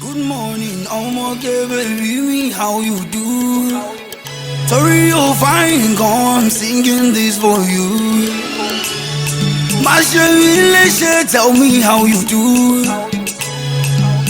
Good morning, okay, baby, me, how you do? Sorry, you're fine, come singing this for you. My Sherry, tell me how you do.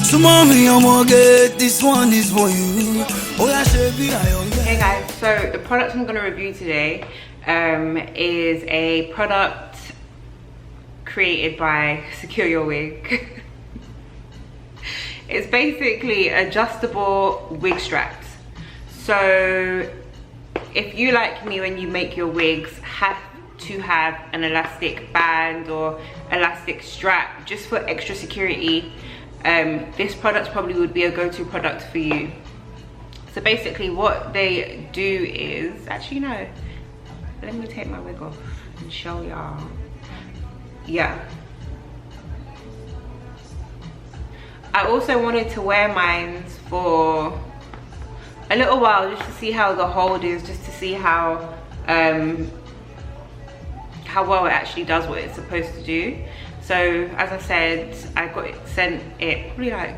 So, mommy, okay, this one is for you. Oh, yeah, Sherry, Hey guys, so the product I'm going to review today is a product created by Secure Your Wig. It's basically adjustable wig straps. So if you, like me, when you make your wigs, have to have an elastic band or elastic strap just for extra security, this product probably would be a go-to product for you. So basically what they do is, actually no, let me take my wig off and show y'all. Yeah, I also wanted to wear mine for a little while just to see how the hold is, just to see how well it actually does what it's supposed to do. So as I said, I got it sent it probably I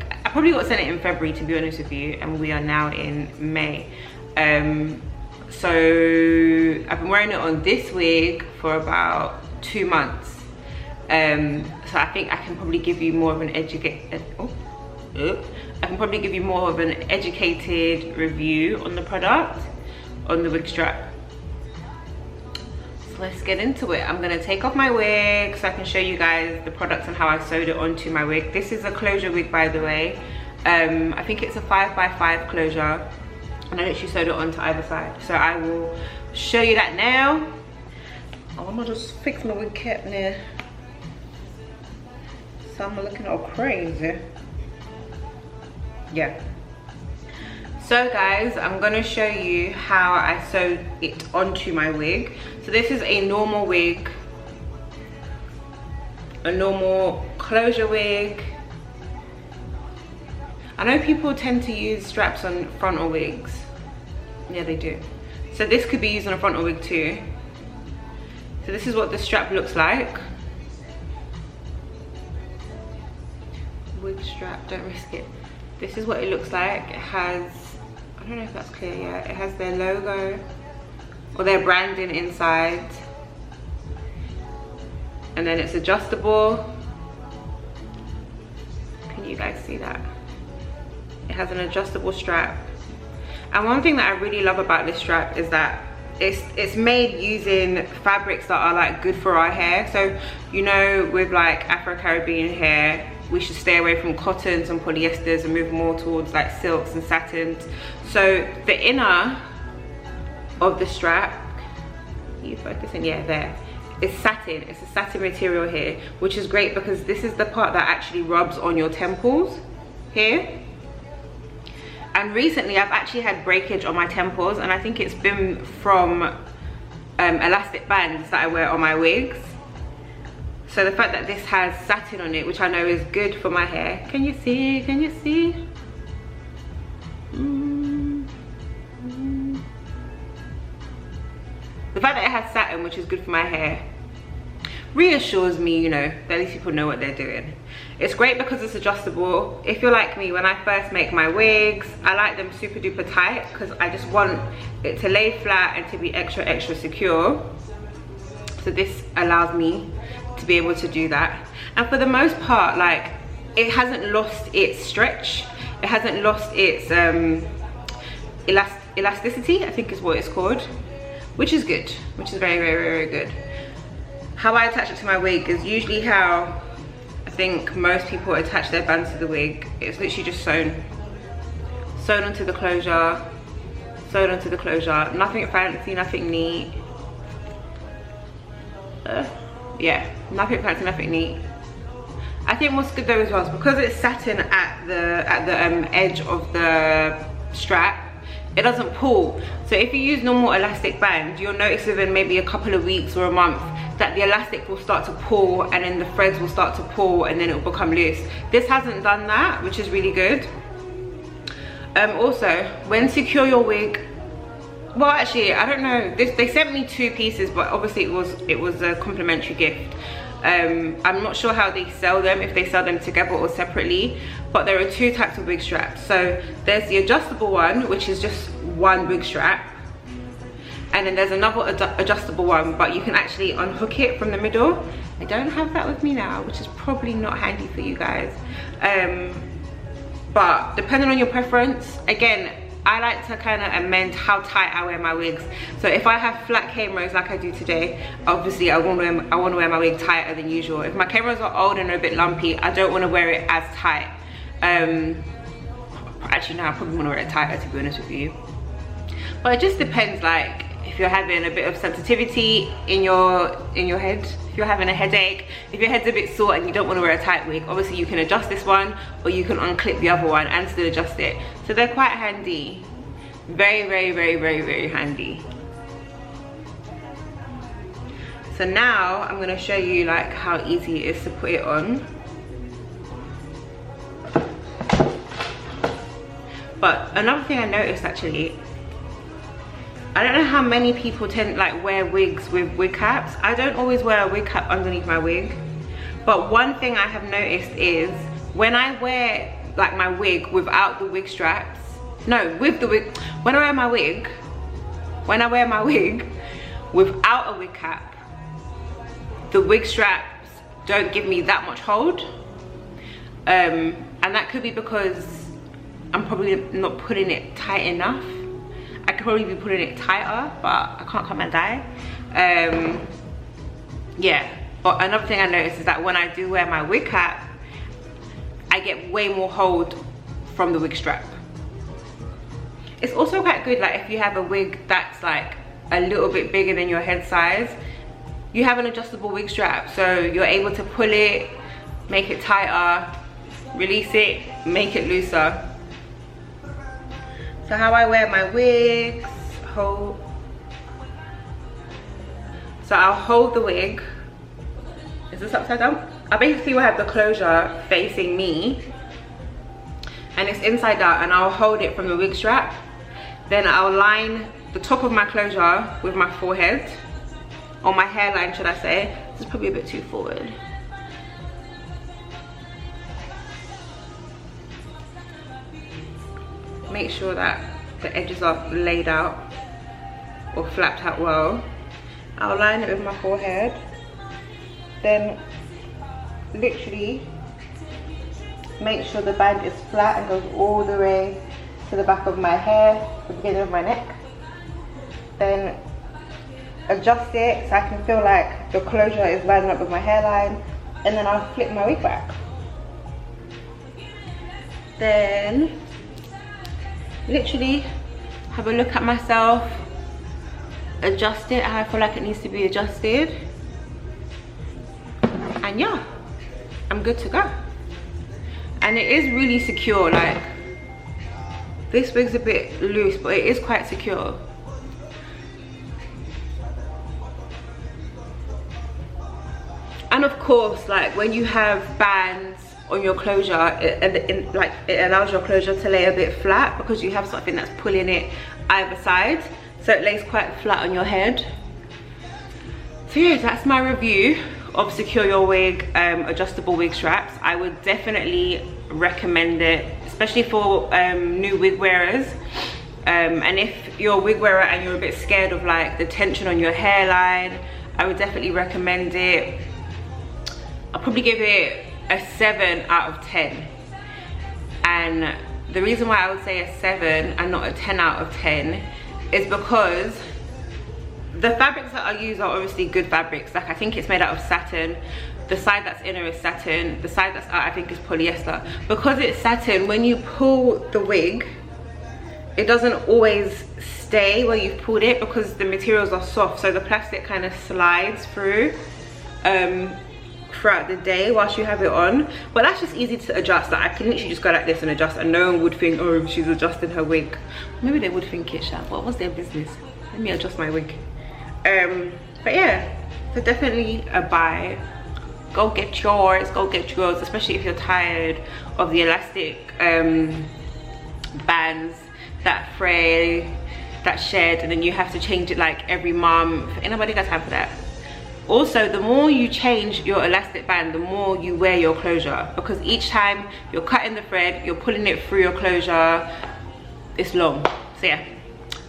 got sent it in February, to be honest with you, and we are now in May. So I've been wearing it on this wig for about 2 months. So I think I can probably give you more of an educated review on the product, on the wig strap. So let's get into it. I'm gonna take off my wig so I can show you guys the product and how I sewed it onto my wig. This is a closure wig, by the way. I think it's a 5x5 closure, and I literally sewed it onto either side. So I will show you that now. Oh, I'm gonna just fix my wig cap now. So I'm looking all crazy. Yeah. So guys, I'm gonna show you how I sewed it onto my wig. So this is a normal wig, a normal closure wig. I know people tend to use straps on frontal wigs. Yeah, they do. So this could be used on a frontal wig too. So this is what the strap looks like. Wig strap, don't risk it. This is what it looks like. It has, I don't know if that's clear yet, it has their logo or their branding inside, and then it's adjustable. Can you guys see that? It has an adjustable strap. And one thing that I really love about this strap is that it's made using fabrics that are like good for our hair. So you know, with like Afro-Caribbean hair, we should stay away from cottons and polyesters and move more towards like silks and satins. So the inner of the strap, you focusing, yeah, there, is satin. It's a satin material here, which is great because this is the part that actually rubs on your temples here. And recently I've actually had breakage on my temples, and I think it's been from elastic bands that I wear on my wigs. So the fact that this has satin on it, which I know is good for my hair. Can you see? Can you see? The fact that it has satin, which is good for my hair, reassures me, you know, that these people know what they're doing. It's great because it's adjustable. If you're like me, when I first make my wigs, I like them super duper tight because I just want it to lay flat and to be extra, extra secure. So this allows me to be able to do that. And for the most part, like, it hasn't lost its stretch. It hasn't lost its elasticity, I think is what it's called, which is good, which is very, very, very good. How I attach it to my wig is usually how I think most people attach their bands to the wig. It's literally just sewn onto the closure, sewn onto the closure. Nothing fancy, nothing neat. Yeah, nothing fancy, nothing neat. I think what's good though as well is because it's satin at the edge of the strap, it doesn't pull. So if you use normal elastic band, you'll notice within maybe a couple of weeks or a month that the elastic will start to pull, and then the threads will start to pull, and then it will become loose. This hasn't done that, which is really good. Also, when Secure Your Wig, well, actually, I don't know, they sent me 2 pieces, but obviously it was a complimentary gift. I'm not sure how they sell them, if they sell them together or separately, but there are 2 types of wig straps. So there's the adjustable one, which is just one wig strap, and then there's another adjustable one, but you can actually unhook it from the middle. I don't have that with me now, which is probably not handy for you guys, but depending on your preference, again, I like to kind of amend how tight I wear my wigs. So if I have flat cameras like I do today, obviously I want to wear my wig tighter than usual. If my cameras are old and are a bit lumpy, I don't want to wear it as tight. Actually, no, I probably want to wear it tighter, to be honest with you. But it just depends, like if you're having a bit of sensitivity in your head, if you're having a headache, if your head's a bit sore and you don't want to wear a tight wig, obviously you can adjust this one, or you can unclip the other one and still adjust it. So they're quite handy, very, very, very, very, very handy. So now I'm going to show you like how easy it is to put it on. But another thing I noticed, actually, I don't know how many people tend like wear wigs with wig caps. I don't always wear a wig cap underneath my wig, but one thing I have noticed is when I wear like my wig without the wig straps, no, with the wig, when I wear my wig without a wig cap, the wig straps don't give me that much hold, and that could be because I'm probably not putting it tight enough. I could probably be putting it tighter, but I can't come and die. Yeah, but another thing I noticed is that when I do wear my wig cap, I get way more hold from the wig strap. It's also quite good, like if you have a wig that's like a little bit bigger than your head size, you have an adjustable wig strap, so you're able to pull it, make it tighter, release it, make it looser. So how I wear my wigs, so I'll hold the wig. Is this upside down? I basically will have the closure facing me and it's inside out, and I'll hold it from the wig strap. Then I'll line the top of my closure with my forehead, or my hairline should I say. This is probably a bit too forward. Make sure that the edges are laid out or flapped out well. I'll line it with my forehead, then literally make sure the band is flat and goes all the way to the back of my hair, the beginning of my neck. Then adjust it so I can feel like the closure is lining up with my hairline, and then I'll flip my wig back. Then literally have a look at myself, adjust it how I feel like it needs to be adjusted, and yeah, I'm good to go. And it is really secure. Like, this wig's a bit loose, but it is quite secure. And of course, like when you have bands on your closure, it allows your closure to lay a bit flat because you have something that's pulling it either side, so it lays quite flat on your head. So yeah, that's my review of Secure Your Wig adjustable wig straps. I would definitely recommend it, especially for new wig wearers. And if you're a wig wearer and you're a bit scared of like the tension on your hairline, I would definitely recommend it. I'll probably give it a 7 out of 10. And the reason why I would say a 7 and not a 10 out of 10 is because the fabrics that I use are obviously good fabrics. Like, I think it's made out of satin. The side that's inner is satin. The side that's out, I think, is polyester. Because it's satin, when you pull the wig, it doesn't always stay where you've pulled it because the materials are soft. So the plastic kind of slides through throughout the day whilst you have it on. But that's just easy to adjust. Like, I can literally just go like this and adjust, and no one would think, oh, she's adjusting her wig. Maybe they would think it, Sha, but what's their business? Let me adjust my wig. But yeah, so definitely a buy. Go get yours, especially if you're tired of the elastic bands that fray, that shed, and then you have to change it like every month. Ain't nobody got time for that. Also, the more you change your elastic band, the more you wear your closure, because each time you're cutting the thread, you're pulling it through your closure, it's long. So yeah,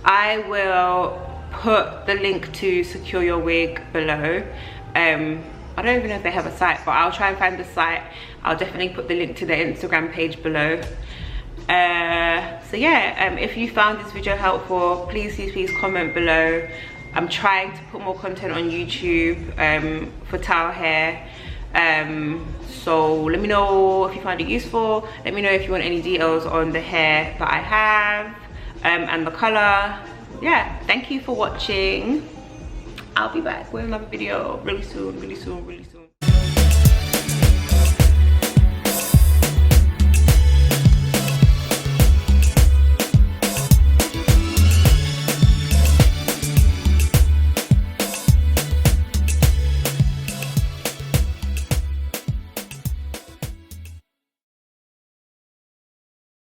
I will put the link to secure your wig below. I don't even know if they have a site, but I'll try and find the site. I'll definitely put the link to their Instagram page below. So yeah, if you found this video helpful, please comment below. I'm trying to put more content on YouTube for TAO hair. So let me know if you find it useful. Let me know if you want any details on the hair that I have and the color. Yeah, thank you for watching. I'll be back with another video really soon.